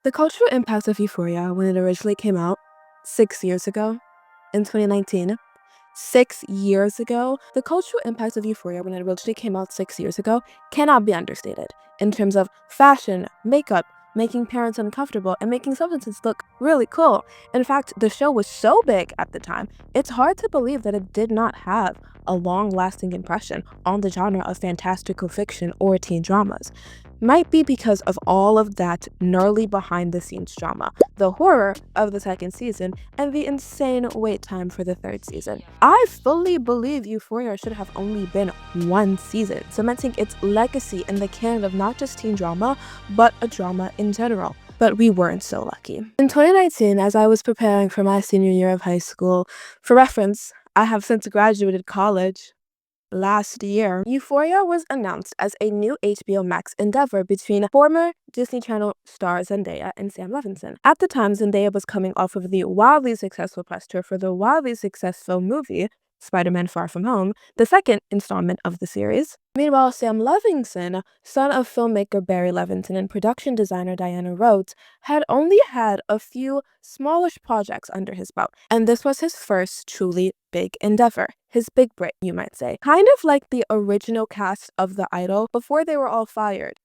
The cultural impact of Euphoria when it originally came out 6 years ago in 2019. 6 years ago, the cultural impact of Euphoria when it originally came out 6 years ago cannot be understated in terms of fashion, makeup, making parents uncomfortable, and making substances look really cool. In fact, the show was so big at the time, it's hard to believe that it did not have a long-lasting impression on the genre of fantastical fiction or teen dramas. Might be because of all of that gnarly behind-the-scenes drama, the horror of the second season, and the insane wait time for the third season. I fully believe Euphoria should have only been one season, cementing its legacy in the canon of not just teen drama, but a drama in general. But we weren't so lucky. In 2019, as I was preparing for my senior year of high school, for reference, I have since graduated college last year, Euphoria was announced as a new HBO Max endeavor between former Disney Channel star Zendaya and Sam Levinson. At the time, Zendaya was coming off of the wildly successful press tour for the wildly successful movie Spider-Man Far From Home, the second installment of the series. Meanwhile, Sam Levinson, son of filmmaker Barry Levinson and production designer Diana Rhodes, had only had a few smallish projects under his belt, and this was his first truly big endeavor, his big break, you might say. Kind of like the original cast of The Idol before they were all fired,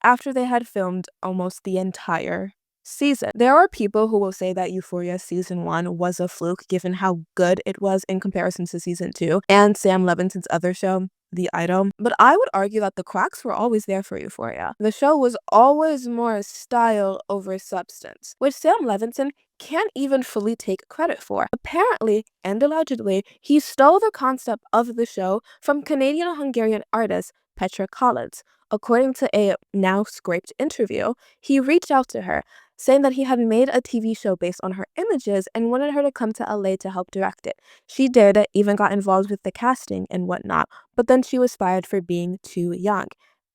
after they had filmed almost the entire season. There are people who will say that Euphoria Season 1 was a fluke given how good it was in comparison to Season 2 and Sam Levinson's other show, The Idol, but I would argue that the cracks were always there for Euphoria. The show was always more style over substance, which Sam Levinson can't even fully take credit for. Apparently, and allegedly, he stole the concept of the show from Canadian-Hungarian artist Petra Collins. According to a now scraped interview, he reached out to her, saying that he had made a TV show based on her images and wanted her to come to LA to help direct it. She did, even got involved with the casting and whatnot, but then she was fired for being too young.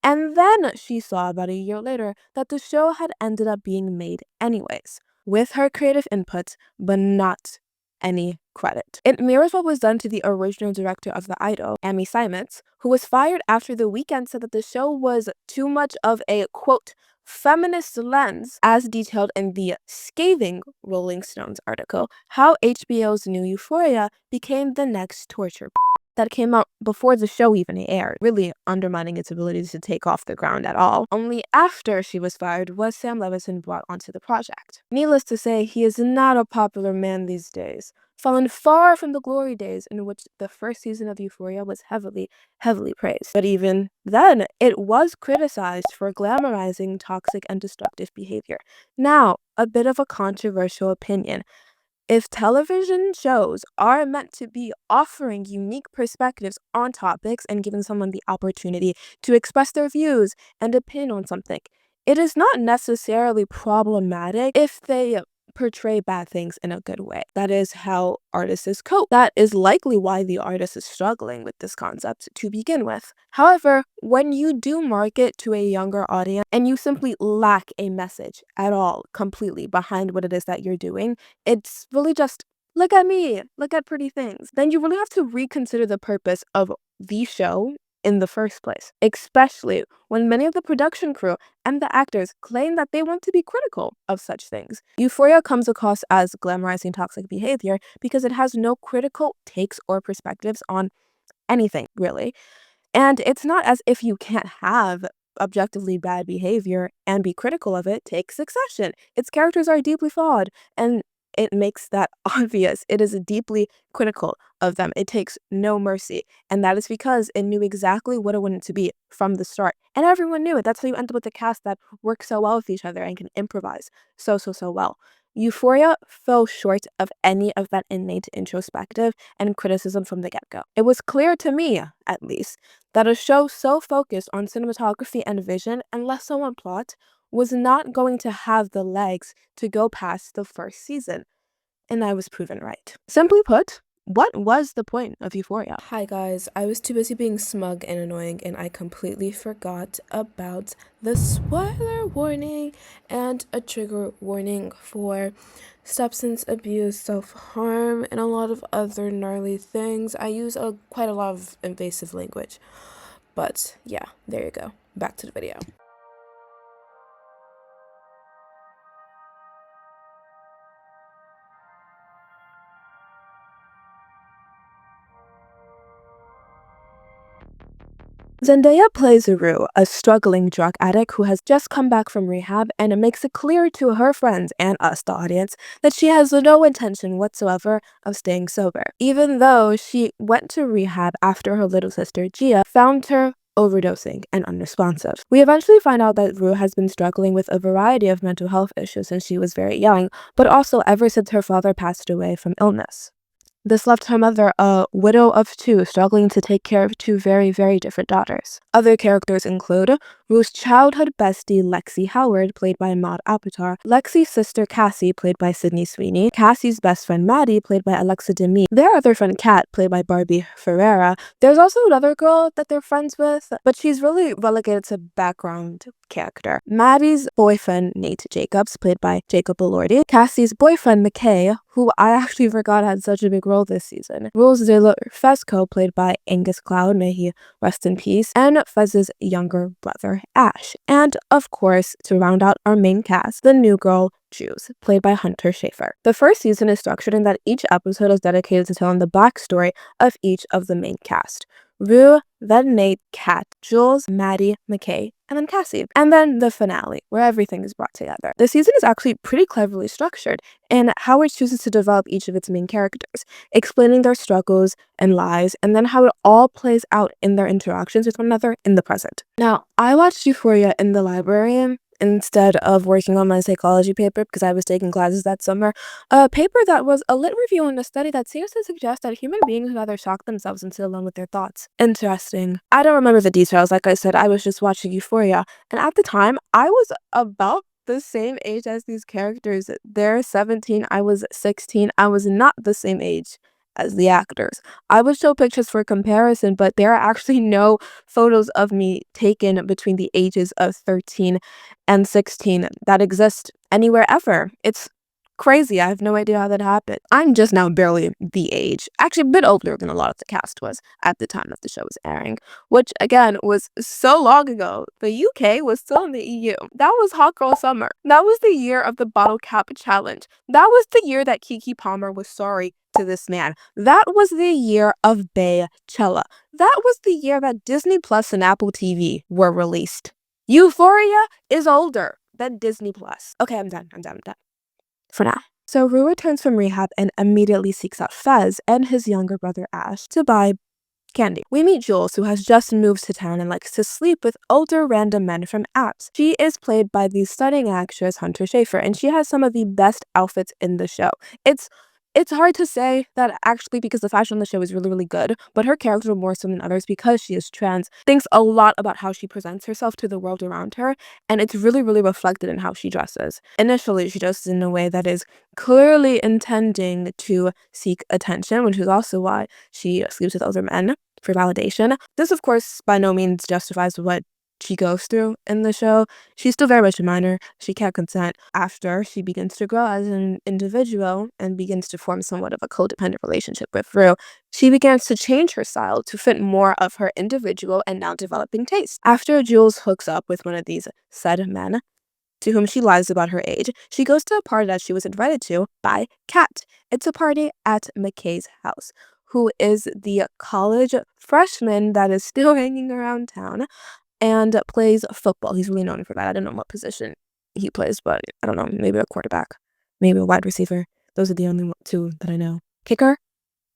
And then she saw about a year later that the show had ended up being made anyways, with her creative input, but not any credit. It mirrors what was done to the original director of The Idol, Amy Simons, who was fired after The Weeknd said that the show was too much of a, quote, feminist lens, as detailed in the scathing Rolling Stones article, how HBO's new Euphoria became the next torture that came out before the show even aired, really undermining its ability to take off the ground at all. Only after she was fired was Sam Levinson brought onto the project. Needless to say, he is not a popular man these days, fallen far from the glory days in which the first season of Euphoria was heavily praised. But even then, it was criticized for glamorizing toxic and destructive behavior. Now, a bit of a controversial opinion. If television shows are meant to be offering unique perspectives on topics and giving someone the opportunity to express their views and opinion on something, it is not necessarily problematic if they portray bad things in a good way. That is how artists cope. That is likely why the artist is struggling with this concept to begin with. However, when you do market to a younger audience and you simply lack a message at all completely behind what it is that you're doing, it's really just, look at me, look at pretty things, then you really have to reconsider the purpose of the show in the first place, especially when many of the production crew and the actors claim that they want to be critical of such things. Euphoria comes across as glamorizing toxic behavior because it has no critical takes or perspectives on anything, really. And it's not as if you can't have objectively bad behavior and be critical of it. Take Succession. Its characters are deeply flawed, and it makes that obvious. It is deeply critical of them. It takes no mercy, and that is because it knew exactly what it wanted to be from the start, and everyone knew it. That's how you end up with a cast that works so well with each other and can improvise so well. Euphoria fell short of any of that innate introspective and criticism from the get-go. It was clear to me, at least, that a show so focused on cinematography and vision and less so on plot was not going to have the legs to go past the first season. And I was proven right. Simply put, what was the point of Euphoria? Hi guys, I was too busy being smug and annoying and I completely forgot about the spoiler warning and a trigger warning for substance abuse, self-harm, and a lot of other gnarly things. I use quite a lot of invasive language. But yeah, there you go. Back to the video. Zendaya plays Rue, a struggling drug addict who has just come back from rehab, and it makes it clear to her friends and us, the audience, that she has no intention whatsoever of staying sober, even though she went to rehab after her little sister, Gia, found her overdosing and unresponsive. We eventually find out that Rue has been struggling with a variety of mental health issues since she was very young, but also ever since her father passed away from illness. This left her mother a widow of two, struggling to take care of two very, very different daughters. Other characters include Ruth's childhood bestie Lexi Howard, played by Maud Apatow, Lexi's sister Cassie, played by Sydney Sweeney, Cassie's best friend Maddie, played by Alexa Demie, their other friend Kat, played by Barbie Ferreira. There's also another girl that they're friends with, but she's really relegated to background character. Maddie's boyfriend, Nate Jacobs, played by Jacob Elordi, Cassie's boyfriend, McKay, who I actually forgot had such a big role this season, Rose de la Fesco, played by Angus Cloud, may he rest in peace, and Fez's younger brother, Ash. And, of course, to round out our main cast, the new girl, Juice, played by Hunter Schafer. The first season is structured in that each episode is dedicated to telling the backstory of each of the main cast. Rue, then Nate, Kat, Jules, Maddie, McKay, and then Cassie. And then the finale, where everything is brought together. The season is actually pretty cleverly structured, and how it chooses to develop each of its main characters, explaining their struggles and lives, and then how it all plays out in their interactions with one another in the present. Now, I watched Euphoria in the library instead of working on my psychology paper because I was taking classes that summer, a paper that was a lit review on a study that seems to suggest that human beings rather shock themselves and sit alone with their thoughts. Interesting. I don't remember the details. Like I said, I was just watching Euphoria, and at the time, I was about the same age as these characters. They're 17, I was 16. I was not the same age as the actors. I would show pictures for comparison, but there are actually no photos of me taken between the ages of 13 and 16 that exist anywhere ever. It's crazy. I have no idea how that happened. I'm just now barely the age, actually a bit older than a lot of the cast was at the time that the show was airing, which again was so long ago. The UK was still in the EU. That was Hot Girl Summer. That was the year of the bottle cap challenge. That was the year that Keke Palmer was sorry to this man. That was the year of Baychella. That was the year that Disney Plus and Apple TV were released. Euphoria is older than Disney Plus. Okay, I'm done. For now. So Rue returns from rehab and immediately seeks out Fez and his younger brother Ash to buy candy. We meet Jules, who has just moved to town and likes to sleep with older random men from apps. She is played by the stunning actress Hunter Schafer, and she has some of the best outfits in the show. It's hard to say that actually because the fashion on the show is really, really good, but her character more so than others because she is trans thinks a lot about how she presents herself to the world around her, and it's really, really reflected in how she dresses. Initially, she dresses in a way that is clearly intending to seek attention, which is also why she sleeps with other men for validation. This, of course, by no means justifies what she goes through in the show. She's still very much a minor. She can't consent. After she begins to grow as an individual and begins to form somewhat of a codependent relationship with Rue, she begins to change her style to fit more of her individual and now developing taste. After Jules hooks up with one of these said men, to whom she lies about her age, she goes to a party that she was invited to by Kat. It's a party at McKay's house, who is the college freshman that is still hanging around town and plays football. He's really known for that. I don't know what position he plays, but I don't know, maybe a quarterback, maybe a wide receiver. Those are the only two that I know. Kicker?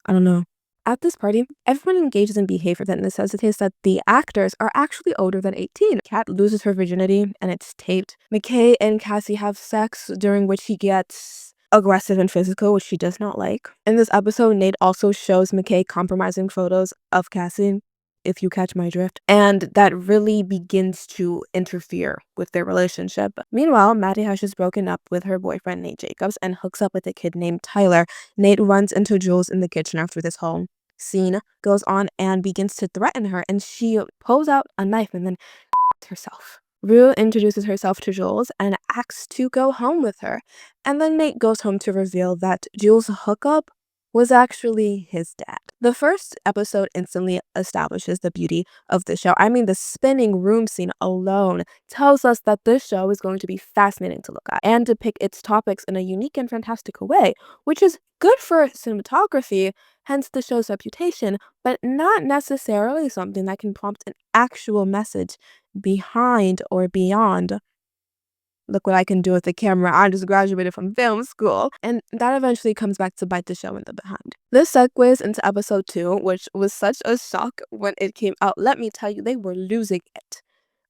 I don't know. At this party, everyone engages in behavior that necessitates that the actors are actually older than 18. Kat loses her virginity, and it's taped. McKay and Cassie have sex, during which he gets aggressive and physical, which she does not like. In this episode, Nate also shows McKay compromising photos of Cassie, if you catch my drift, and that really begins to interfere with their relationship. Meanwhile, Maddie has just broken up with her boyfriend Nate Jacobs and hooks up with a kid named Tyler. Nate runs into Jules in the kitchen after this whole scene goes on and begins to threaten her, and she pulls out a knife and then herself. Rue introduces herself to Jules and asks to go home with her, and then Nate goes home to reveal that Jules' hookup was actually his dad. The first episode instantly establishes the beauty of the show. I mean, the spinning room scene alone tells us that this show is going to be fascinating to look at and depict its topics in a unique and fantastical way, which is good for cinematography, hence the show's reputation, but not necessarily something that can prompt an actual message behind or beyond. Look what I can do with the camera. I just graduated from film school. And that eventually comes back to bite the show in the behind. This segues into episode 2, which was such a shock when it came out. Let me tell you, they were losing it.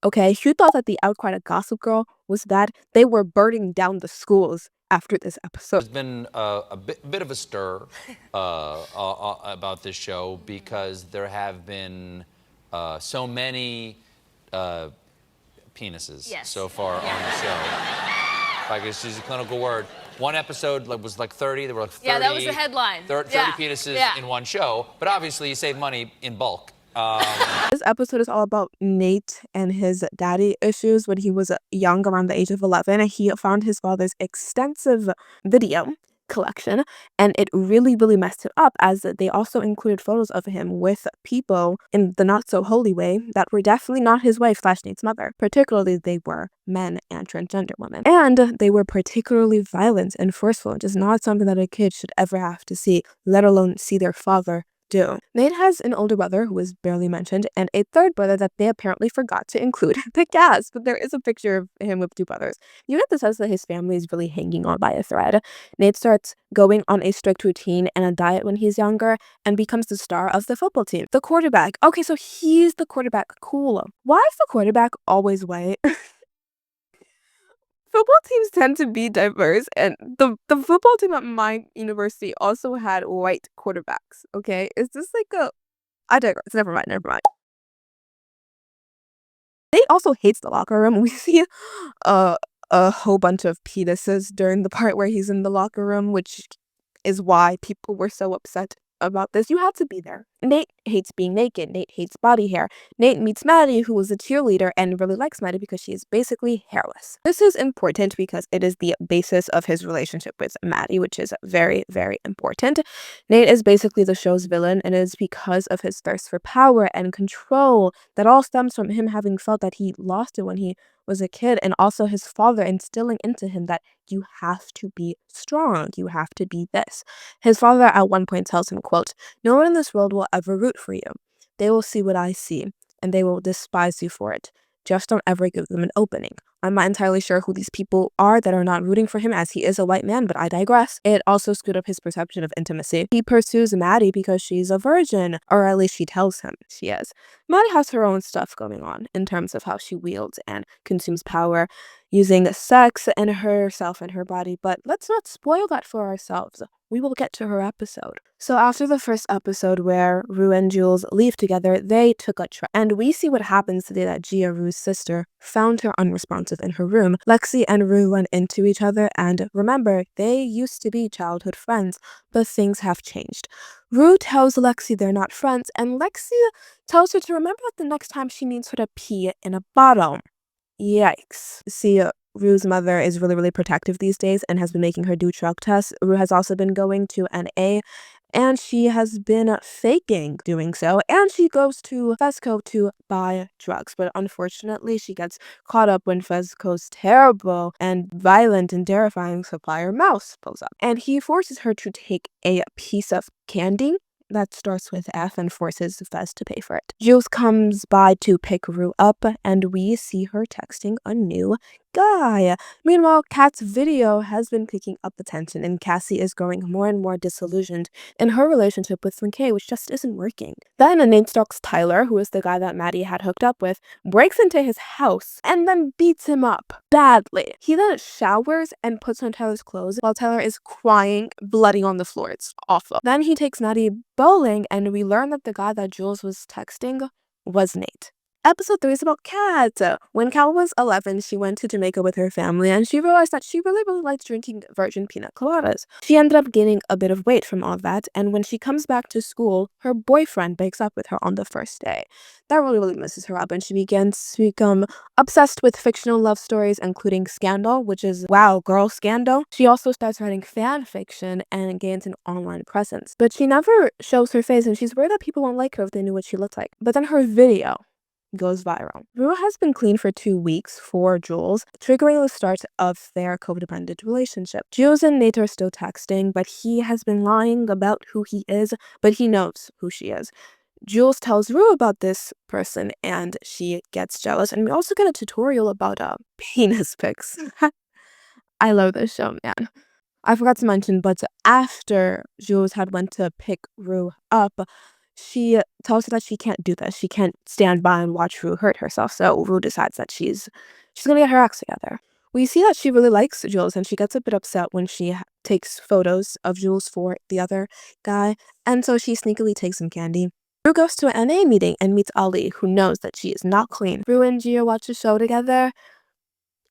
Okay, who thought that the outcry of Gossip Girl was bad? They were burning down the schools after this episode. There's been a bit of a stir about this show because there have been so many penises so far on the show. If I could just use a clinical word. One episode was like 30. There were like 30. Yeah, that was the headline. 30 penises in one show. But obviously, you save money in bulk. This episode is all about Nate and his daddy issues. When he was young, around the age of 11, he found his father's extensive video collection, and it really, really messed him up, as they also included photos of him with people in the not-so-holy way that were definitely not his wife / Nate's mother. Particularly, they were men and transgender women. And they were particularly violent and forceful, which is not something that a kid should ever have to see, let alone see their father do. Nate has an older brother who was barely mentioned, and a third brother that they apparently forgot to include the cast, but there is a picture of him with 2 brothers. You get the sense that his family is really hanging on by a thread. Nate starts going on a strict routine and a diet when he's younger and becomes the star of the football team. The quarterback. Okay, so he's the quarterback. Cool. Why is the quarterback always white? Football teams tend to be diverse, and the football team at my university also had white quarterbacks, okay? Is this like a... I digress. Never mind, never mind. Nate also hates the locker room. We see a whole bunch of penises during the part where he's in the locker room, which is why people were so upset about this. You had to be there. Nate hates being naked. Nate hates body hair. Nate meets Maddie, who is a cheerleader, and really likes Maddie because she is basically hairless. This is important because it is the basis of his relationship with Maddie, which is very, very important. Nate is basically the show's villain, and it is because of his thirst for power and control that all stems from him having felt that he lost it when he was a kid, and also his father instilling into him that you have to be strong, you have to be this. His father at one point tells him, quote, "No one in this world will ever root for you. They will see what I see, and they will despise you for it. Just don't ever give them an opening." I'm not entirely sure who these people are that are not rooting for him, as he is a white man, but I digress. It also screwed up his perception of intimacy. He pursues Maddie because she's a virgin, or at least she tells him she is. Maddie has her own stuff going on in terms of how she wields and consumes power using sex and herself and her body, but let's not spoil that for ourselves. We will get to her episode. So after the first episode where Rue and Jules leave together, they took a trip. And we see what happens the day that Gia, Rue's sister, found her unresponsive in her room. Lexi and Rue run into each other, and remember, they used to be childhood friends, but things have changed. Rue tells Lexi they're not friends, and Lexi tells her to remember that the next time she needs her to pee in a bottle. Yikes. See, Rue's mother is really, really protective these days and has been making her do drug tests. Rue has also been going to NA, and she has been faking doing so, and she goes to Fesco to buy drugs, but unfortunately she gets caught up when Fesco's terrible and violent and terrifying supplier Mouse pulls up, and he forces her to take a piece of candy that starts with F and forces Fez to pay for it. Jules comes by to pick Rue up, and we see her texting a new guy. Meanwhile, Kat's video has been picking up attention, and Cassie is growing more and more disillusioned in her relationship with McKay, which just isn't working. Then Nate stalks Tyler, who is the guy that Maddie had hooked up with, breaks into his house, and then beats him up badly. He then showers and puts on Tyler's clothes while Tyler is crying, bloody on the floor. It's awful. Then he takes Maddie bowling, and we learn that the guy that Jules was texting was Nate. Episode 3 is about Kat. When Kat was 11, she went to Jamaica with her family and she realized that she really liked drinking virgin pina coladas. She ended up gaining a bit of weight from all that, and when she comes back to school, her boyfriend breaks up with her on the first day. That really messes her up, and she begins to become obsessed with fictional love stories, including Scandal, which is wow, girl Scandal. She also starts writing fan fiction and gains an online presence. But she never shows her face, and she's worried that people won't like her if they knew what she looked like. But then her video goes viral. Rue has been clean for 2 weeks for Jules, triggering the start of their codependent relationship. Jules and Nate are still texting, but he has been lying about who he is, but he knows who she is. Jules tells Rue about this person and she gets jealous, and we also get a tutorial about penis pics. I love this show, man. I forgot to mention, but after Jules had went to pick Rue up, she tells her that she can't do this. She can't stand by and watch Rue hurt herself. So Rue decides that she's gonna get her acts together. We see that she really likes Jules, and she gets a bit upset when she takes photos of Jules for the other guy, and so she sneakily takes him candy. Rue goes to an NA meeting and meets Ali, who knows that she is not clean. Rue and Gia watch a show together.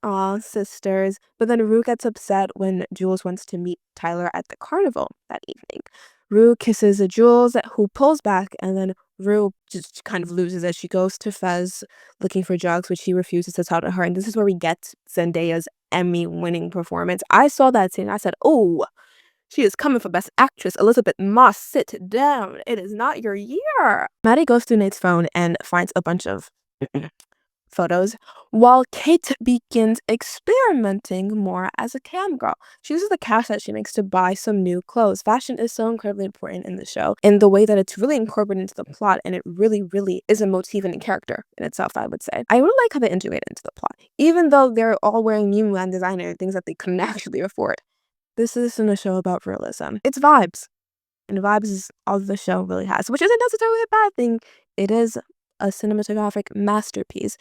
Aw, sisters. But then Rue gets upset when Jules wants to meet Tyler at the carnival that evening. Rue kisses Jules, who pulls back, and then Rue just kind of loses it. She goes to Fez looking for drugs, which he refuses to tell to her. And this is where we get Zendaya's Emmy-winning performance. I saw that scene. I said, oh, she is coming for Best Actress. Elizabeth Moss, sit down. It is not your year. Maddie goes through Nate's phone and finds a bunch of photos, while Kate begins experimenting more as a cam girl. She uses the cash that she makes to buy some new clothes. Fashion is so incredibly important in the show in the way that it's really incorporated into the plot, and it really is a motif and a character in itself, I would say. I really like how they integrate it into the plot. Even though they're all wearing new Milan designer, things that they couldn't actually afford. This isn't a show about realism. It's vibes. And vibes is all the show really has, which isn't necessarily a bad thing. It is a cinematographic masterpiece.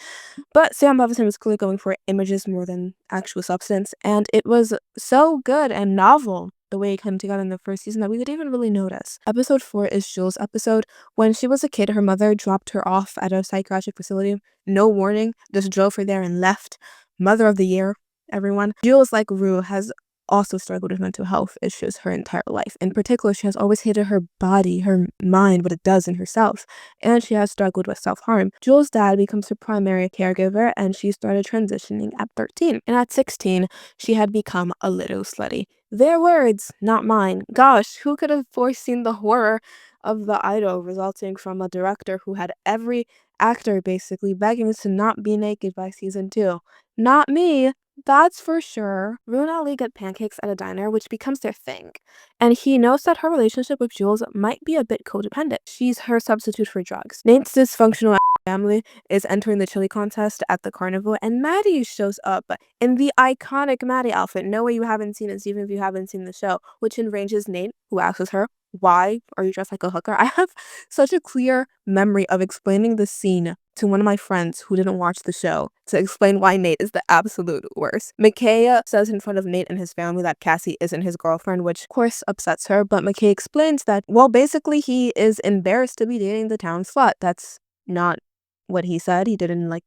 But Sam Levinson was clearly going for images more than actual substance, and it was so good and novel the way it came together in the first season that we didn't even really notice. Episode 4 is Jules' episode. When she was a kid, her mother dropped her off at a psychiatric facility. No warning, just drove her there and left. Mother of the year, everyone. Jules, like Rue, has also struggled with mental health issues her entire life. In particular, she has always hated her body, her mind, what it does in herself, and she has struggled with self-harm. Jules' dad becomes her primary caregiver, and she started transitioning at 13. And at 16, she had become a little slutty. Their words, not mine. Gosh, who could have foreseen the horror of The Idol resulting from a director who had every actor basically begging to not be naked by season 2? Not me. That's for sure. Rue and Ali get pancakes at a diner, which becomes their thing. And he knows that her relationship with Jules might be a bit codependent. She's her substitute for drugs. Nate's dysfunctional family is entering the chili contest at the carnival, and Maddie shows up in the iconic Maddie outfit. No way you haven't seen it, even if you haven't seen the show, which enrages Nate, who asks her, why are you dressed like a hooker? I have such a clear memory of explaining the scene to one of my friends who didn't watch the show to explain why Nate is the absolute worst. McKay says in front of Nate and his family that Cassie isn't his girlfriend, which of course upsets her, but McKay explains that, well, basically he is embarrassed to be dating the town slut. That's not what he said. He did it in like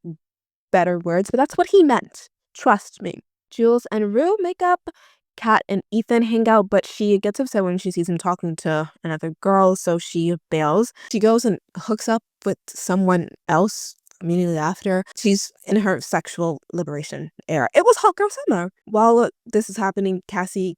better words, but that's what he meant. Trust me. Jules and Rue make up. Kat and Ethan hang out, but she gets upset when she sees him talking to another girl, so she bails. She goes and hooks up with someone else immediately after. She's in her sexual liberation era. It was hot girl summer. While this is happening, Cassie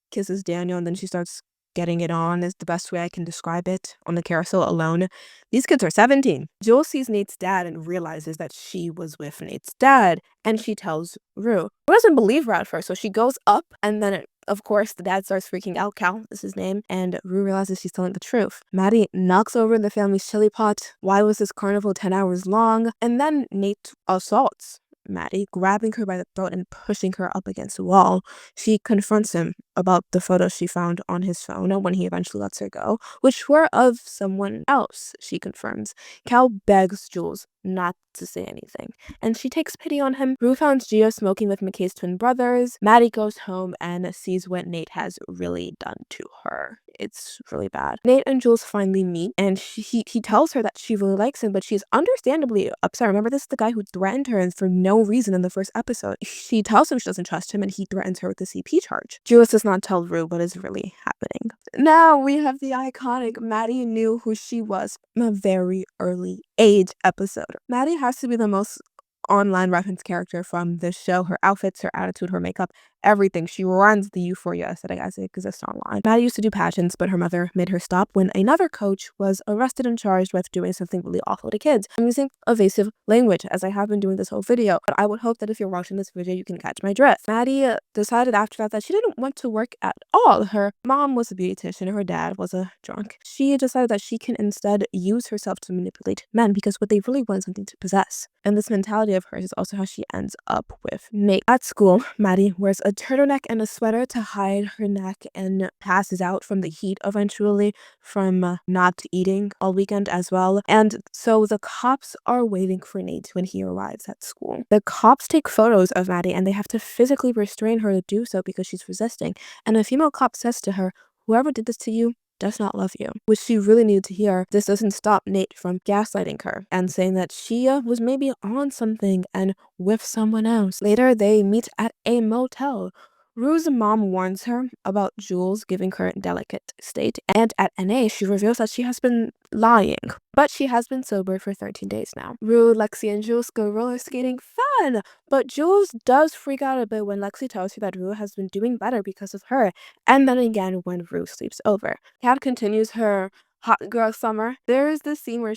kisses Daniel, and then she starts getting it on, is the best way I can describe it, on the carousel alone. These kids are 17. Jules sees Nate's dad and realizes that she was with Nate's dad, and she tells Rue. Rue doesn't believe her at first, so she goes up, and then of course, the dad starts freaking out. Cal is his name, and Rue realizes she's telling the truth. Maddie knocks over the family's chili pot. Why was this carnival 10 hours long? And then Nate assaults Maddie, grabbing her by the throat and pushing her up against the wall. She confronts him about the photos she found on his phone when he eventually lets her go, which were of someone else, she confirms. Cal begs Jules not to say anything, and she takes pity on him. Rue finds Gio smoking with McKay's twin brothers. Maddie goes home and sees what Nate has really done to her. it's really bad. Nate and Jules finally meet, and he tells her that she really likes him, but she's understandably upset. Remember, this is the guy who threatened her and for no reason in the first episode. She tells him she doesn't trust him, and he threatens her with the CP charge. Jules does not tell Rue what is really happening. Now we have the iconic Maddie knew who she was from a very early age episode. Maddie has to be the most online reference character from this show. Her outfits, her attitude, her makeup, everything. She runs the Euphoria aesthetic as it exists online. Maddie used to do pageants, but her mother made her stop when another coach was arrested and charged with doing something really awful to kids. I'm using evasive language as I have been doing this whole video, but I would hope that if you're watching this video, you can catch my drift. Maddie decided after that she didn't want to work at all. Her mom was a beautician, her dad was a drunk. She decided that she can instead use herself to manipulate men because what they really want is something to possess. And this mentality of hers is also how she ends up with Nate. At school, Maddie wears a turtleneck and a sweater to hide her neck and passes out from the heat eventually from not eating all weekend as well. And so the cops are waiting for Nate when he arrives at school. The cops take photos of Maddie and they have to physically restrain her to do so because she's resisting. And a female cop says to her, "Whoever did this to you does not love you," which she really needed to hear. This doesn't stop Nate from gaslighting her and saying that she was maybe on something and with someone else. Later, they meet at a motel. Rue's mom warns her about Jules giving her a delicate state, and at NA, she reveals that she has been lying, but she has been sober for 13 days now. Rue, Lexi, and Jules go roller skating. Fun! But Jules does freak out a bit when Lexi tells her that Rue has been doing better because of her, and then again when Rue sleeps over. Kat continues her hot girl summer. There is this scene where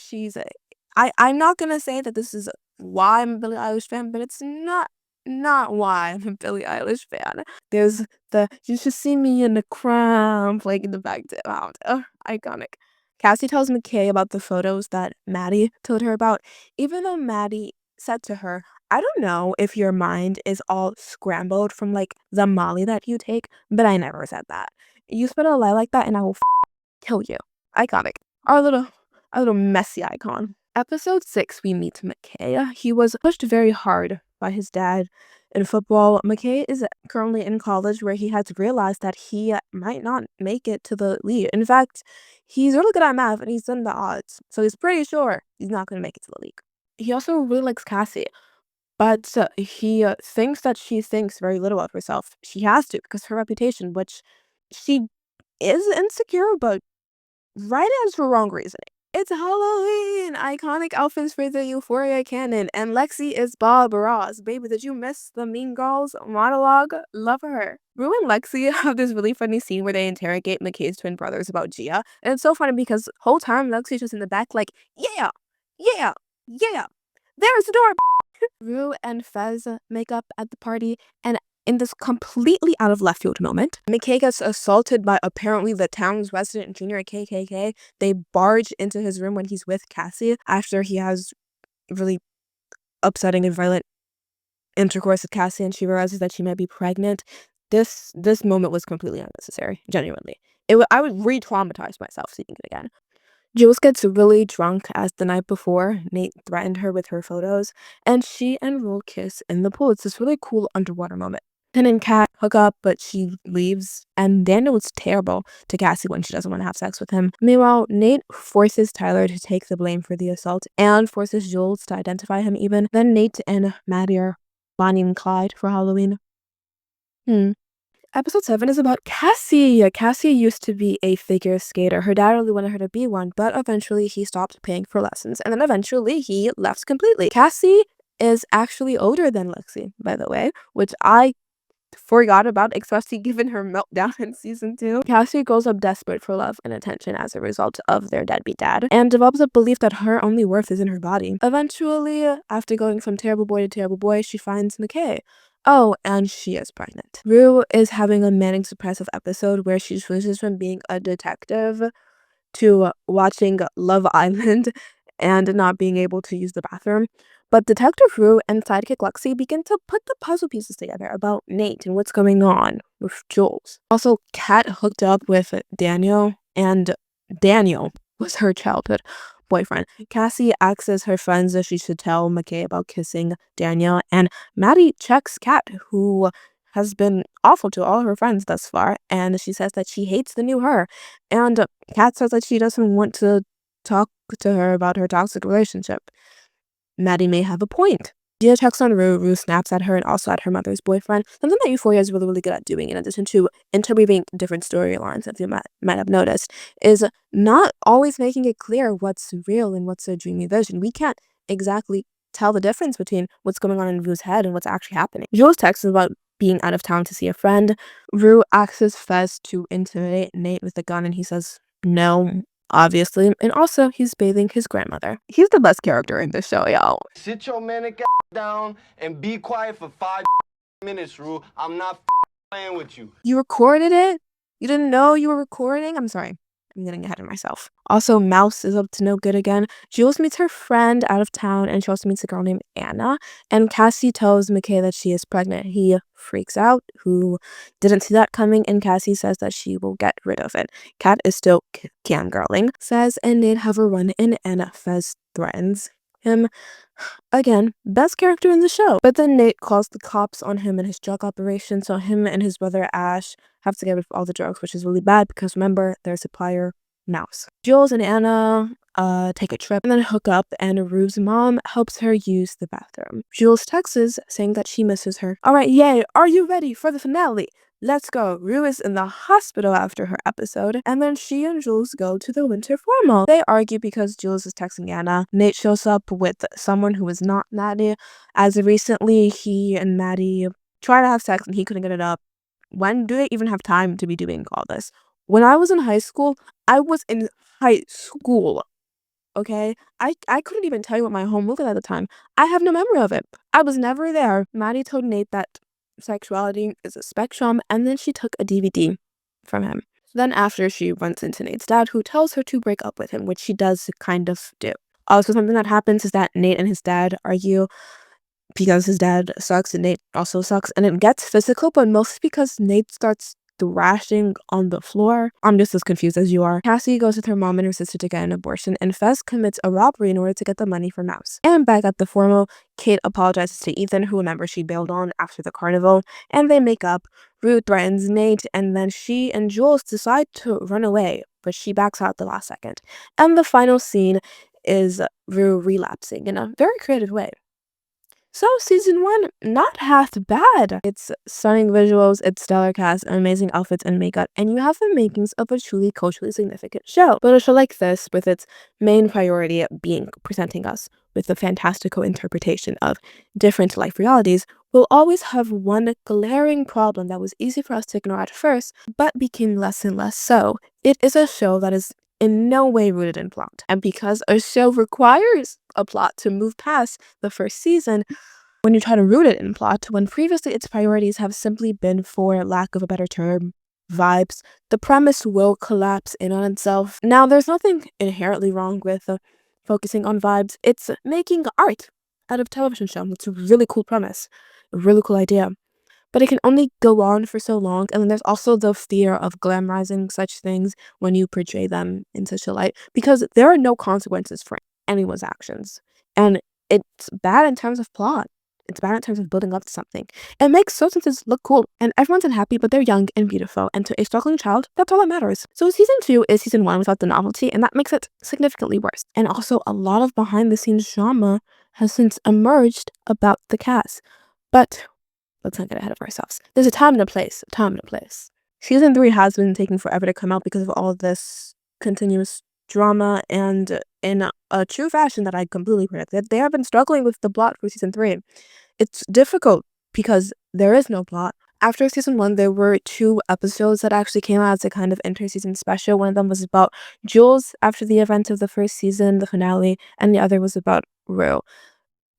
I'm not gonna say that this is why I'm a Billie Eilish fan, but it's not why I'm a Billie Eilish fan. There's "you should see me in the crown" playing in the background. Iconic. Cassie tells McKay about the photos that Maddie told her about, even though Maddie said to her, "I don't know if your mind is all scrambled from like the Molly that you take, but I never said that. You spit a lie like that and I will kill you." Iconic. Our little messy icon. Episode 6, we meet McKay. He was pushed very hard by his dad in football. McKay is currently in college where he has realized that he might not make it to the league. In fact, he's really good at math and he's done the odds, so he's pretty sure he's not going to make it to the league. He also really likes Cassie, but he thinks that she thinks very little of herself. She has to because her reputation, which she is insecure, but right as for wrong reasoning. It's Halloween! Iconic outfits for the Euphoria canon, and Lexi is Bob Ross. Baby, did you miss the Mean Girls monologue? Love her. Rue and Lexi have this really funny scene where they interrogate McKay's twin brothers about Gia, and it's so funny because the whole time Lexi's just in the back like, yeah, yeah, yeah, there's the door. Rue and Fez make up at the party, and in this completely out of left field moment, McKay gets assaulted by apparently the town's resident junior KKK. They barge into his room when he's with Cassie after he has really upsetting and violent intercourse with Cassie, and she realizes that she might be pregnant. This moment was completely unnecessary, genuinely. I would re-traumatize myself seeing it again. Jules gets really drunk as the night before Nate threatened her with her photos, and she and Rule kiss in the pool. It's this really cool underwater moment. Ken and Kat hook up, but she leaves, and Daniel is terrible to Cassie when she doesn't want to have sex with him. Meanwhile, Nate forces Tyler to take the blame for the assault and forces Jules to identify him even. Then Nate and Maddie are Bonnie and Clyde for Halloween. Episode 7 is about Cassie. Cassie used to be a figure skater. Her dad really wanted her to be one, but eventually he stopped paying for lessons, and then eventually he left completely. Cassie is actually older than Lexi, by the way, which I forgot about, especially given her meltdown in season 2. Cassie grows up desperate for love and attention as a result of their deadbeat dad, and develops a belief that her only worth is in her body. Eventually, after going from terrible boy to terrible boy, she finds McKay. Oh, and she is pregnant. Rue is having a manic depressive episode where she switches from being a detective to watching Love Island and not being able to use the bathroom. But Detective Rue and sidekick Lexi begin to put the puzzle pieces together about Nate and what's going on with Jules. Also, Kat hooked up with Daniel, and Daniel was her childhood boyfriend. Cassie asks her friends if she should tell McKay about kissing Daniel, and Maddie checks Kat, who has been awful to all her friends thus far, and she says that she hates the new her. And Kat says that she doesn't want to talk to her about her toxic relationship. Maddie may have a point. Gia checks on Rue. Rue snaps at her and also at her mother's boyfriend. Something that Euphoria is really, really good at doing, in addition to interweaving different storylines, as you might have noticed, is not always making it clear what's real and what's a dreamy vision. We can't exactly tell the difference between what's going on in Rue's head and what's actually happening. Jules texts about being out of town to see a friend. Rue asks Fez to intimidate Nate with a gun, and he says no, obviously. And also, he's bathing his grandmother. He's the best character in the show, y'all. Sit your manic down and be quiet for 5 minutes, Rue. I'm not playing with you. You recorded it? You didn't know you were recording? I'm sorry. I'm getting ahead of myself. Also, Mouse is up to no good again. Jules meets her friend out of town, and she also meets a girl named Anna. And Cassie tells McKay that she is pregnant. He freaks out, who didn't see that coming, and Cassie says that she will get rid of it. Kat is still cam-girling, says, and they'd have a run-in, and Fez threatens him. Again, best character in the show. But then Nate calls the cops on him and his drug operation, so him and his brother Ash have to get rid of all the drugs, which is really bad because remember, their supplier, Mouse. Jules and Anna take a trip and then hook up, and Rue's mom helps her use the bathroom. Jules texts saying that she misses her. Alright, yay, are you ready for the finale? Let's go. Rue is in the hospital after her episode, and then she and Jules go to the winter formal. They argue because Jules is texting Anna. Nate shows up with someone who is not Maddie, as recently he and Maddie tried to have sex and he couldn't get it up. When do they even have time to be doing all this? When I was in high school, I was in high school. Okay? I couldn't even tell you what my homework was at the time. I have no memory of it. I was never there. Maddie told Nate that sexuality is a spectrum, and then she took a DVD from him. Then after, she runs into Nate's dad, who tells her to break up with him, which she does kind of do. Also, something that happens is that Nate and his dad argue because his dad sucks and Nate also sucks, and it gets physical, but mostly because Nate starts thrashing on the floor. I'm just as confused as you are. Cassie goes with her mom and her sister to get an abortion, and Fez commits a robbery in order to get the money for Mouse. And back at the formal, Kate apologizes to Ethan, who remember she bailed on after the carnival, and they make up. Rue threatens Nate, and then she and Jules decide to run away, but she backs out at the last second. And the final scene is Rue relapsing in a very creative way. So, season 1, not half bad. It's stunning visuals, it's stellar cast, amazing outfits and makeup, and you have the makings of a truly culturally significant show. But a show like this, with its main priority being presenting us with a fantastical interpretation of different life realities, will always have one glaring problem that was easy for us to ignore at first, but became less and less so. It is a show that is in no way rooted in plot. And because a show requires a plot to move past the first season, when you try to root it in plot, when previously its priorities have simply been, for lack of a better term, vibes, the premise will collapse in on itself. Now, there's nothing inherently wrong with focusing on vibes. It's making art out of television show. It's a really cool premise, a really cool idea. But it can only go on for so long, and then there's also the fear of glamorizing such things when you portray them in such a light, because there are no consequences for anyone's actions. And it's bad in terms of plot. It's bad in terms of building up to something. It makes substances look cool, and everyone's unhappy, but they're young and beautiful, and to a struggling child, that's all that matters. So season 2 is season 1 without the novelty, and that makes it significantly worse. And also, a lot of behind-the-scenes drama has since emerged about the cast. But let's not get ahead of ourselves. There's a time and a place. A time and a place. Season 3 has been taking forever to come out because of all this continuous drama, and in a true fashion that I completely predicted, they have been struggling with the plot for season 3. It's difficult because there is no plot. After season 1, there were 2 episodes that actually came out as a kind of inter-season special. One of them was about Jules after the events of the first season, the finale, and the other was about Rue.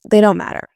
They don't matter.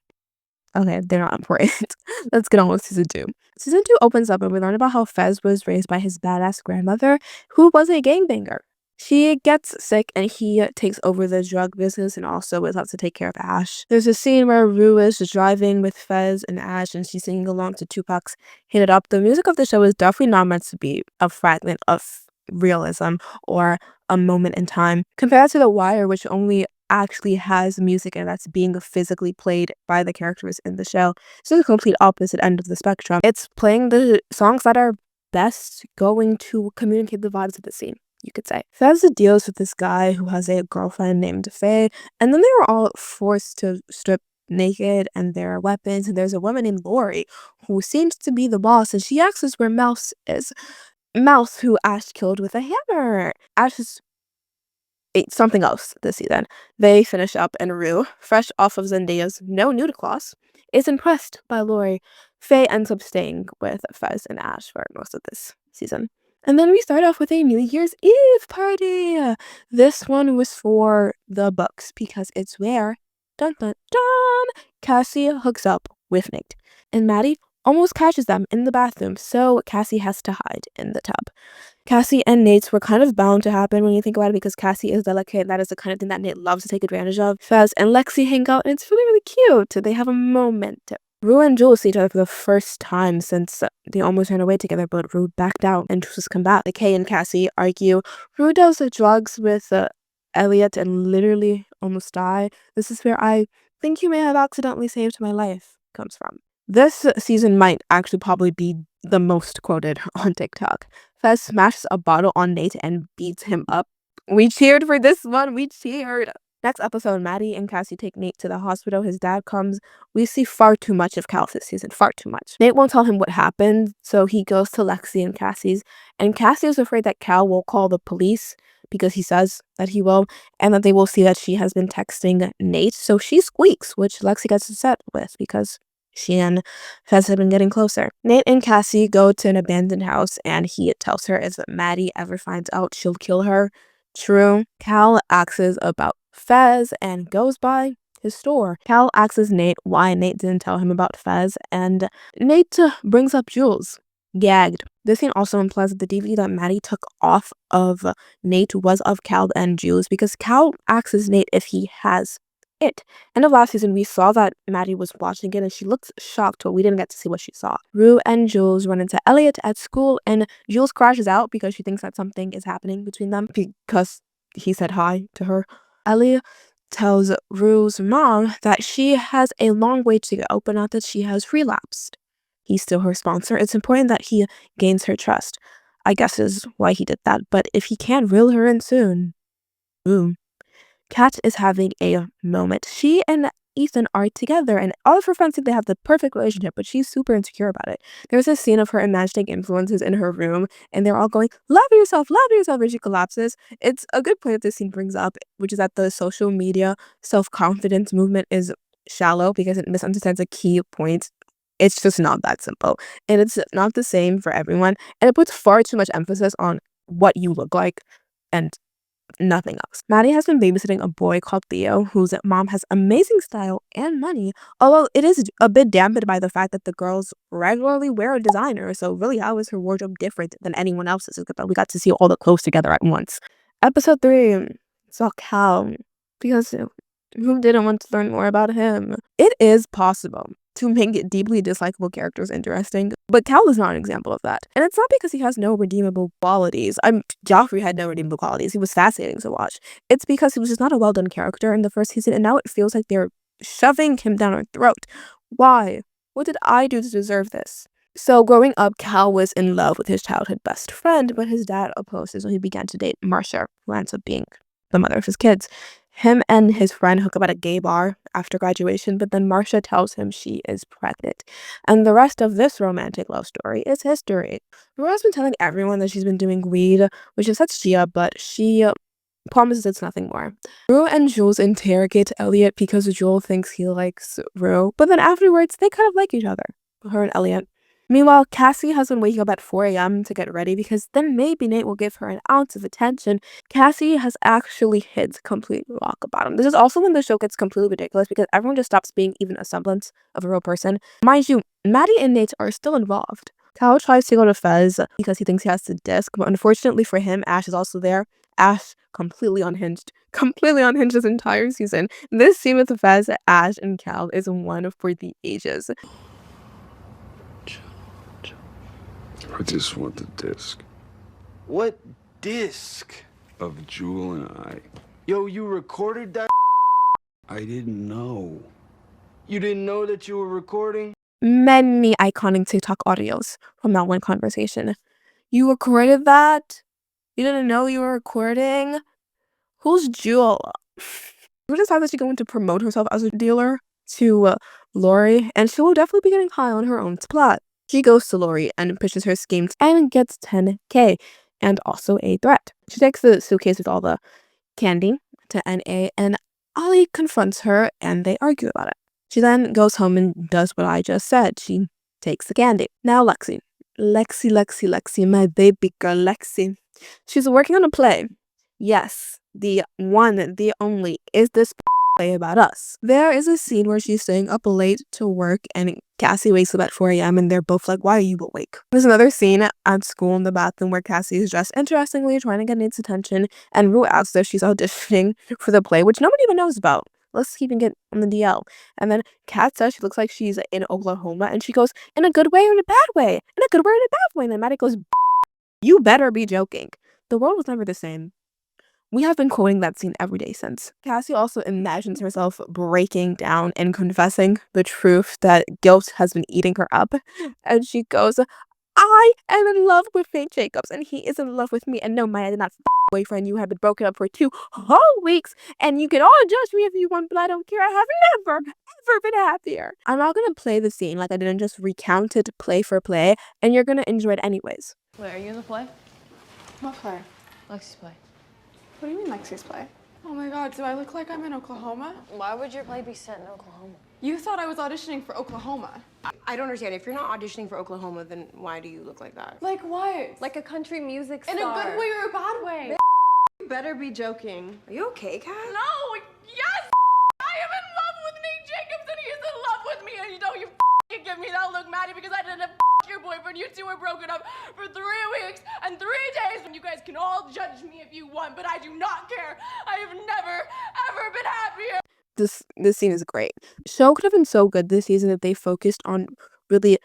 Okay, they're not important. Let's get on with season 2. Season 2 opens up and we learn about how Fez was raised by his badass grandmother, who was a gangbanger. She gets sick and he takes over the drug business and also is out to take care of Ash. There's a scene where Rue is driving with Fez and Ash and she's singing along to Tupac's Hit It Up. The music of the show is definitely not meant to be a fragment of realism or a moment in time. Compared to The Wire, which only actually has music and that's being physically played by the characters in the show. So the complete opposite end of the spectrum. It's playing the songs that are best going to communicate the vibes of the scene, you could say. Fez deals with this guy who has a girlfriend named Faye, and then they were all forced to strip naked and there are weapons, and there's a woman named Lori who seems to be the boss, and she asks us where Mouse is. Mouse, who Ash killed with a hammer. Ash is something else this season. They finish up, and Rue, fresh off of Zendaya's no nude class, is impressed by Lori. Faye ends up staying with Fez and Ash for most of this season. And then we start off with a New Year's Eve party. This one was for the books because it's where, dun dun dun, Cassie hooks up with Nate. And Maddie almost catches them in the bathroom, so Cassie has to hide in the tub. Cassie and Nate's were kind of bound to happen when you think about it because Cassie is delicate. That is the kind of thing that Nate loves to take advantage of. Fez and Lexi hang out and it's really, really cute. They have a moment. Rue and Jules see each other for the first time since they almost ran away together, but Rue backed out and chooses to come back. Kay and Cassie argue. Rue does drugs with Elliot and literally almost die. This is where I think you may have accidentally saved my life comes from. This season might actually probably be the most quoted on TikTok. Fez smashes a bottle on Nate and beats him up. We cheered for this one. We cheered. Next episode, Maddie and Cassie take Nate to the hospital. His dad comes. We see far too much of Cal this season. Far too much. Nate won't tell him what happened, so he goes to Lexi and Cassie's. And Cassie is afraid that Cal will call the police because he says that he will, and that they will see that she has been texting Nate. So she squeaks, which Lexi gets upset with because she and Fez have been getting closer. Nate and Cassie go to an abandoned house, and he tells her if Maddie ever finds out, she'll kill her. True. Cal asks about Fez and goes by his store. Cal asks Nate why Nate didn't tell him about Fez, and Nate brings up Jules. Gagged. This scene also implies that the DVD that Maddie took off of Nate was of Cal and Jules because Cal asks Nate if he has it. End of last season, we saw that Maddie was watching it and she looked shocked, but we didn't get to see what she saw. Rue and Jules run into Elliot at school, and Jules crashes out because she thinks that something is happening between them because he said hi to her. Ellie tells Rue's mom that she has a long way to go, but not that she has relapsed. He's still her sponsor. It's important that he gains her trust. I guess is why he did that, but if he can reel her in soon. Boom. Kat is having a moment. She and Ethan are together, and all of her friends think they have the perfect relationship, but she's super insecure about it. There's a scene of her imagining influences in her room, and they're all going, love yourself, and she collapses. It's a good point that this scene brings up, which is that the social media self-confidence movement is shallow because it misunderstands a key point. It's just not that simple, and it's not the same for everyone, and it puts far too much emphasis on what you look like and nothing else. Maddie has been babysitting a boy called Theo, whose mom has amazing style and money, although it is a bit dampened by the fact that the girls regularly wear a designer, so really how is her wardrobe different than anyone else's? But we got to see all the clothes together at once. Episode 3 saw Cal, because who didn't want to learn more about him? It is possible to make deeply dislikable characters interesting, but Cal is not an example of that. And it's not because he has no redeemable qualities. Joffrey had no redeemable qualities. He was fascinating to watch. It's because he was just not a well-done character in the first season, and now it feels like they're shoving him down our throat. Why? What did I do to deserve this? So growing up, Cal was in love with his childhood best friend, but his dad opposed it, so he began to date Marcia, who ends up being the mother of his kids. Him and his friend hook up at a gay bar after graduation, but then Marcia tells him she is pregnant. And the rest of this romantic love story is history. Rue has been telling everyone that she's been doing weed, which upsets Gia, but she promises it's nothing more. Rue and Jules interrogate Elliot because Jules thinks he likes Rue, but then afterwards they kind of like each other, her and Elliot. Meanwhile, Cassie has been waking up at 4 a.m. to get ready because then maybe Nate will give her an ounce of attention. Cassie has actually hit complete rock bottom. This is also when the show gets completely ridiculous because everyone just stops being even a semblance of a real person. Mind you, Maddie and Nate are still involved. Cal tries to go to Fez because he thinks he has the disc, but unfortunately for him, Ash is also there. Ash completely unhinged this entire season. This scene with Fez, Ash, and Cal is one for the ages. I just want the disc What disc? of Jewel and I. Yo, you recorded that? I didn't know. You didn't know that you were recording? Many iconic TikTok audios from that one conversation. You recorded that? You didn't know you were recording? Who's Jewel? Who decides that she's going to promote herself as a dealer to Lori, and she will definitely be getting high on her own plot. She goes to Lori and pitches her schemes and gets 10K and also a threat. She takes the suitcase with all the candy to NA, and Ollie confronts her and they argue about it. She then goes home and does what I just said. She takes the candy. Now Lexi, my baby girl Lexi. She's working on a play. Yes, the one, the only, is this play about us. There is a scene where she's staying up late to work and Cassie wakes up at 4 a.m. and they're both like, why are you awake? There's another scene at school in the bathroom where Cassie is dressed interestingly, trying to get Nate's attention, and Rue asks if she's auditioning for the play, which nobody even knows about. Let's keep it on the DL. And then Kat says she looks like she's in Oklahoma, and she goes, in a good way or in a bad way? In a good way or in a bad way? And then Maddie goes, you better be joking. The world was never the same. We have been quoting that scene every day since. Cassie also imagines herself breaking down and confessing the truth that guilt has been eating her up. And she goes, I am in love with Nate Jacobs and he is in love with me. And no, Maya did not boyfriend. You have been broken up for 2 whole weeks and you can all judge me if you want, but I don't care. I have never, ever been happier. I'm not going to play the scene like I didn't just recount it play for play, and you're going to enjoy it anyways. Wait, are you in the play? What play? Lexi's play. What do you mean Lexi's play? Oh my god, do I look like I'm in Oklahoma? Why would your play be set in Oklahoma? You thought I was auditioning for Oklahoma. I don't understand. If you're not auditioning for Oklahoma, then why do you look like that? Like what? Like a country music star. In a good way or a bad way? You better be joking. Are you okay, Kat? No! Yes! I am in love with Nate Jacobs and he is in love with me and you know you can give me that look, Maddie, because I didn't your boyfriend. You two were broken up for 3 weeks and 3 days, and you guys can all judge me if you want, but I do not care. I have never, ever been happier. This scene is great. Show could have been so good this season if they focused on really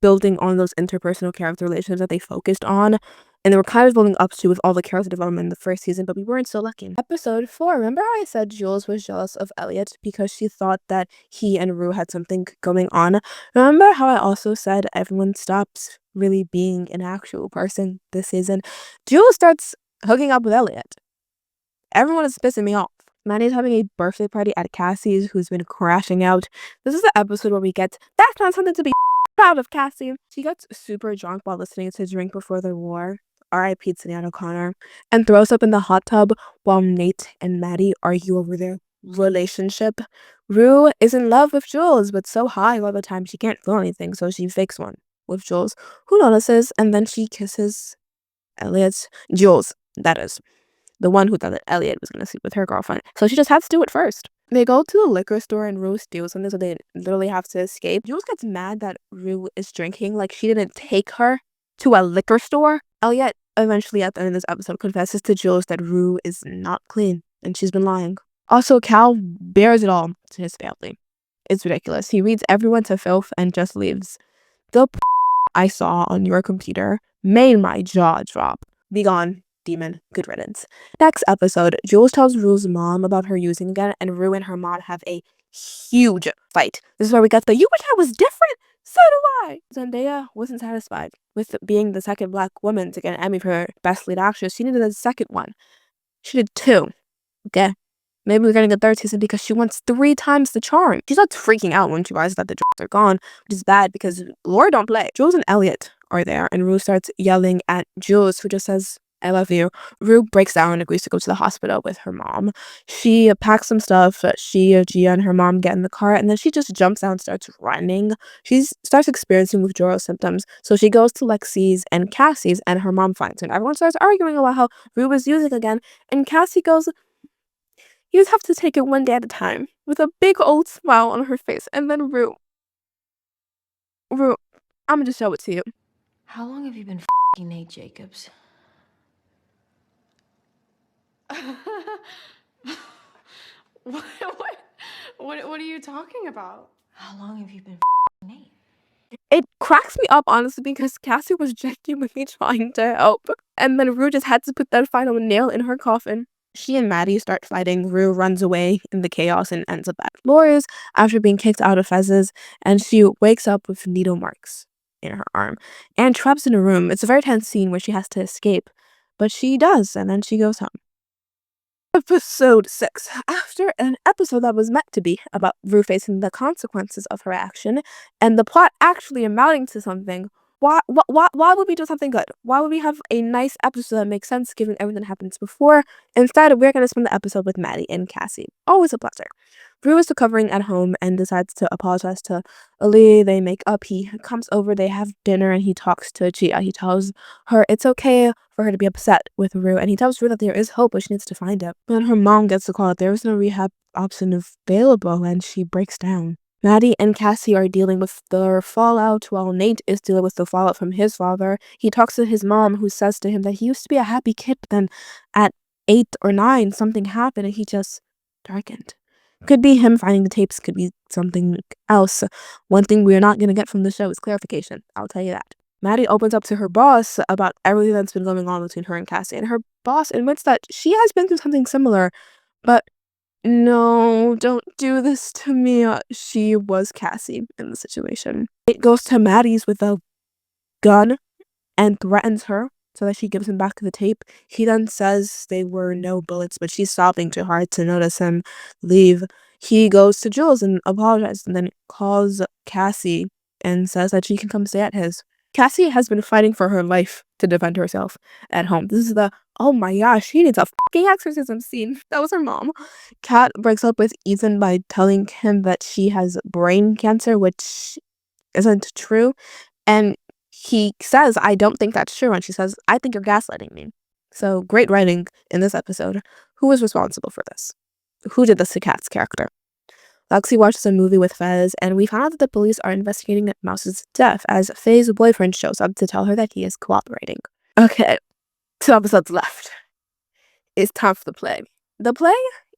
building on those interpersonal character relationships that they focused on, and they were kind of building up to with all the character development in the first season, but we weren't so lucky. Episode 4, remember how I said Jules was jealous of Elliot because she thought that he and Rue had something going on? Remember how I also said everyone stops really being an actual person this season? Jules starts hooking up with Elliot. Everyone is pissing me off. Manny's having a birthday party at Cassie's, who's been crashing out. This is the episode where we get, that's not something to be proud of, Cassie. She gets super drunk while listening to Drink Before the War, R.I.P. Sinead O'Connor, and throws up in the hot tub while Nate and Maddie argue over their relationship. Rue is in love with Jules, but so high all the time she can't feel anything, so she fakes one with Jules, who notices, and then she kisses Jules, that is. The one who thought that Elliot was going to sleep with her girlfriend. So she just had to do it first. They go to the liquor store and Rue steals something, so they literally have to escape. Jules gets mad that Rue is drinking, like she didn't take her to a liquor store. Elliot eventually at the end of this episode confesses to Jules that Rue is not clean and she's been lying. Also, Cal bears it all to his family. It's ridiculous. He reads everyone to filth and just leaves. The I saw on your computer made my jaw drop. Be gone, demon. Good riddance. Next episode, Jules tells Rue's mom about her using again, and Rue and her mom have a huge fight. This is where we got the "you wish I was different, so do I." Zendaya wasn't satisfied with being the second black woman to get an Emmy for her Best Lead Actress. She needed a second one. She did 2. Okay? Maybe we're getting a 3rd season because she wants 3 times the charm. She starts freaking out when she realizes that the drugs are gone, which is bad because Laura don't play. Jules and Elliot are there, and Rue starts yelling at Jules, who just says, I love you. Rue breaks down and agrees to go to the hospital with her mom. She packs some stuff. Gia and her mom get in the car, and then she just jumps out and starts running. She starts experiencing withdrawal symptoms, so she goes to Lexi's and Cassie's, and her mom finds her. And everyone starts arguing about how Rue was using again, and Cassie goes, you just have to take it one day at a time, with a big old smile on her face. And then Rue, I'm gonna just show it to you. How long have you been f***ing Nate Jacobs? What are you talking about? How long have you been f***ing Nate? It cracks me up, honestly, because Cassie was genuinely trying to help. And then Rue just had to put that final nail in her coffin. She and Maddie start fighting. Rue runs away in the chaos and ends up at Laura's after being kicked out of Fez's, and she wakes up with needle marks in her arm and traps in a room. It's a very tense scene where she has to escape, but she does, and then she goes home. Episode 6. After an episode that was meant to be about Rue facing the consequences of her action and the plot actually amounting to something, why would we do something good? Why would we have a nice episode that makes sense given everything that happens before? Instead, we're going to spend the episode with Maddie and Cassie. Always a pleasure. Rue is recovering at home and decides to apologize to Ali. They make up. He comes over, they have dinner, and he talks to Gia. He tells her it's okay for her to be upset with Rue, and he tells Rue that there is hope, but she needs to find it. When her mom gets the call that there is no rehab option available, and she breaks down. Maddie and Cassie are dealing with their fallout while Nate is dealing with the fallout from his father. He talks to his mom, who says to him that he used to be a happy kid, but then at 8 or 9 something happened and he just darkened. Could be him finding the tapes, could be something else. One thing we're not going to get from the show is clarification. I'll tell you that. Maddie opens up to her boss about everything that's been going on between her and Cassie, and her boss admits that she has been through something similar, but no, don't do this to me. She was Cassie in the situation. It goes to Maddie's with a gun and threatens her so that she gives him back the tape. He then says they were no bullets, but she's sobbing too hard to notice him leave. He goes to Jules and apologizes, and then calls Cassie and says that she can come stay at his. Cassie has been fighting for her life to defend herself at home. This is the, oh my gosh, she needs a fucking exorcism scene. That was her mom. Kat breaks up with Ethan by telling him that she has brain cancer, which isn't true. And he says, I don't think that's true. And she says, I think you're gaslighting me. So great writing in this episode. Who was responsible for this? Who did this to Kat's character? Lexi watches a movie with Fez, and we found out that the police are investigating Mouse's death as Faye's boyfriend shows up to tell her that he is cooperating. Okay, 2 episodes left. It's time for the play. The play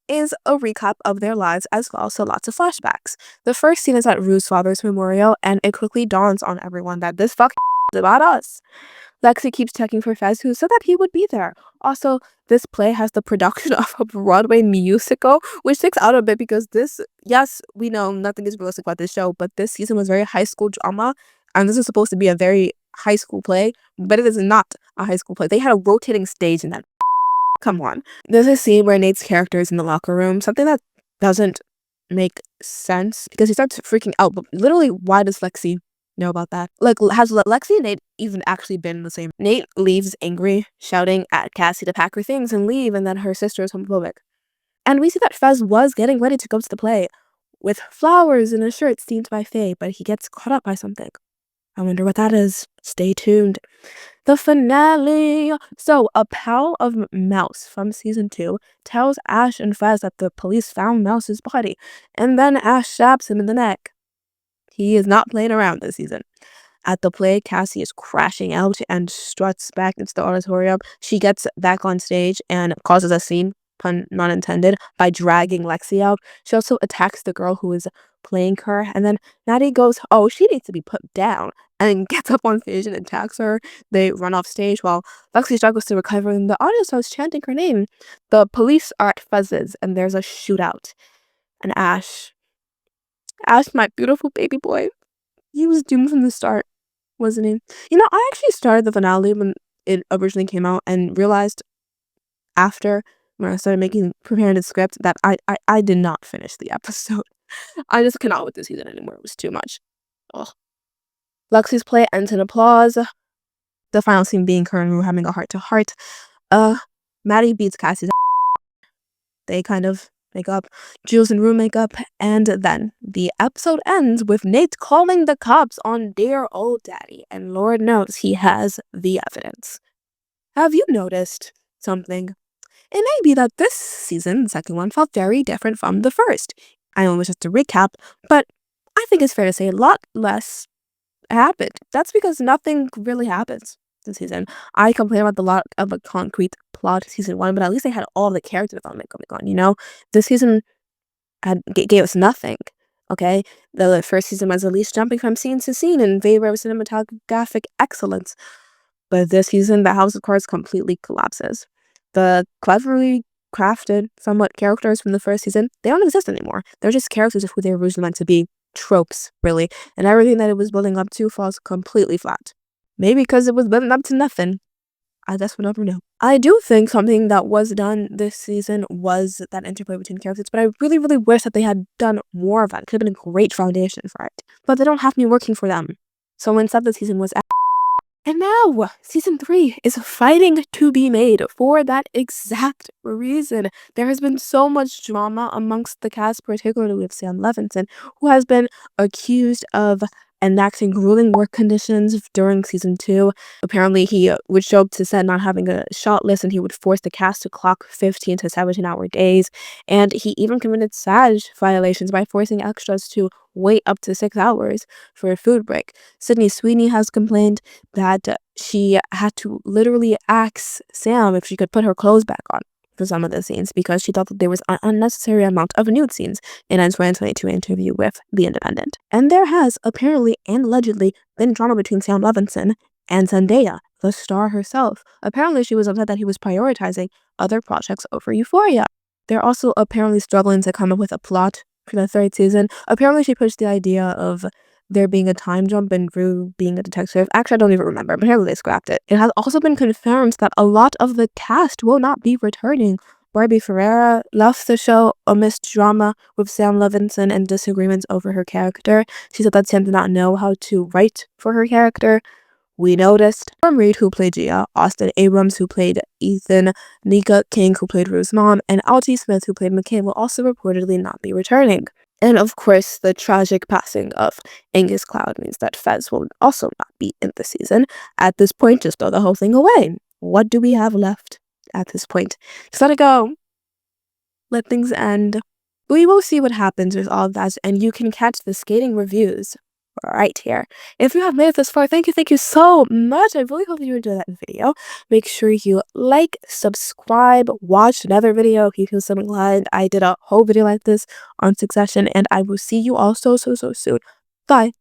is a recap of their lives as well, so lots of flashbacks. The first scene is at Rue's father's memorial, and it quickly dawns on everyone that this fuck is about us. Lexi keeps checking for Fez, who said that he would be there. Also, this play has the production of a Broadway musical, which sticks out a bit because this, yes, we know nothing is realistic about this show, but this season was very high school drama, and this is supposed to be a very high school play, but it is not a high school play. They had a rotating stage in that. Come on. There's a scene where Nate's character is in the locker room, something that doesn't make sense because he starts freaking out, but literally, why does Lexi know about that? Like, has Lexi and Nate even actually been in the same? Nate leaves angry, shouting at Cassie to pack her things and leave, and then her sister is homophobic. And we see that Fez was getting ready to go to the play with flowers and a shirt steamed by Faye, but he gets caught up by something. I wonder what that is. Stay tuned. The finale. So, a pal of Mouse from season 2 tells Ash and Fez that the police found Mouse's body, and then Ash stabs him in the neck. He is not playing around this season. At the play, Cassie is crashing out and struts back into the auditorium. She gets back on stage and causes a scene, pun not intended, by dragging Lexi out. She also attacks the girl who is playing her, and then Maddie goes, oh, she needs to be put down, and gets up on stage and attacks her. They run off stage while Lexi struggles to recover, and the audience starts chanting her name. The police are at Fez's, and there's a shootout. And Ash, my beautiful baby boy, he was doomed from the start, wasn't he? You know, I actually started the finale when it originally came out and realized after, when I started preparing the script, that I did not finish the episode. I just cannot with this season anymore. It was too much. Ugh. Lexi's play ends in applause. The final scene being her and Rue having a heart-to-heart. Maddie beats Cassie's. They kind of make up. Jules and Rue make up. And then the episode ends with Nate calling the cops on dear old daddy. And Lord knows he has the evidence. Have you noticed something? It may be that this season, the second one, felt very different from the first. I know it was just a recap, but I think it's fair to say a lot less happened. That's because nothing really happens this season. I complain about the lot of a concrete plot season 1, but at least they had all the character development going on, you know? This season gave us nothing, okay? The first season was at least jumping from scene to scene in favor of cinematographic excellence. But this season, the House of Cards completely collapses. The cleverly crafted, somewhat characters from the first season, they don't exist anymore. They're just characters of who they were originally meant to be. Tropes, really. And everything that it was building up to falls completely flat. Maybe because it was building up to nothing. I guess we'll never know. I do think something that was done this season was that interplay between characters, but I really, really wish that they had done more of that. It could have been a great foundation for it. But they don't have me working for them. So instead, the season was. And now, season 3 is fighting to be made for that exact reason. There has been so much drama amongst the cast, particularly with Sam Levinson, who has been accused of enacting grueling work conditions during season 2. Apparently, he would show up to set not having a shot list, and he would force the cast to clock 15 to 17-hour days. And he even committed SAG violations by forcing extras to wait up to 6 hours for a food break. Sydney Sweeney has complained that she had to literally ask Sam if she could put her clothes back on for some of the scenes because she thought that there was an unnecessary amount of nude scenes in a 2022 interview with The Independent. And there has apparently and allegedly been drama between Sam Levinson and Zendaya, the star herself. Apparently she was upset that he was prioritizing other projects over Euphoria. They're also apparently struggling to come up with a plot for the 3rd season. Apparently she pushed the idea of there being a time jump and Rue being a detective. Actually, I don't even remember, but apparently they scrapped it. It has also been confirmed that a lot of the cast will not be returning. Barbie Ferreira left the show amidst drama with Sam Levinson and disagreements over her character. She said that Sam did not know how to write for her character. We noticed Tom Reed, who played Gia, Austin Abrams, who played Ethan, Nika King, who played Rue's mom, and Altie Smith, who played McKay, will also reportedly not be returning. And of course, the tragic passing of Angus Cloud means that Fez will also not be in the season. At this point, just throw the whole thing away. What do we have left at this point? Just let it go. Let things end. We will see what happens with all of that, and you can catch the skating reviews right here. If you have made it this far, thank you so much. I really hope you enjoyed that video. Make sure you like, subscribe, watch another video if you feel so inclined. I did a whole video like this on Succession, and I will see you all so soon. Bye.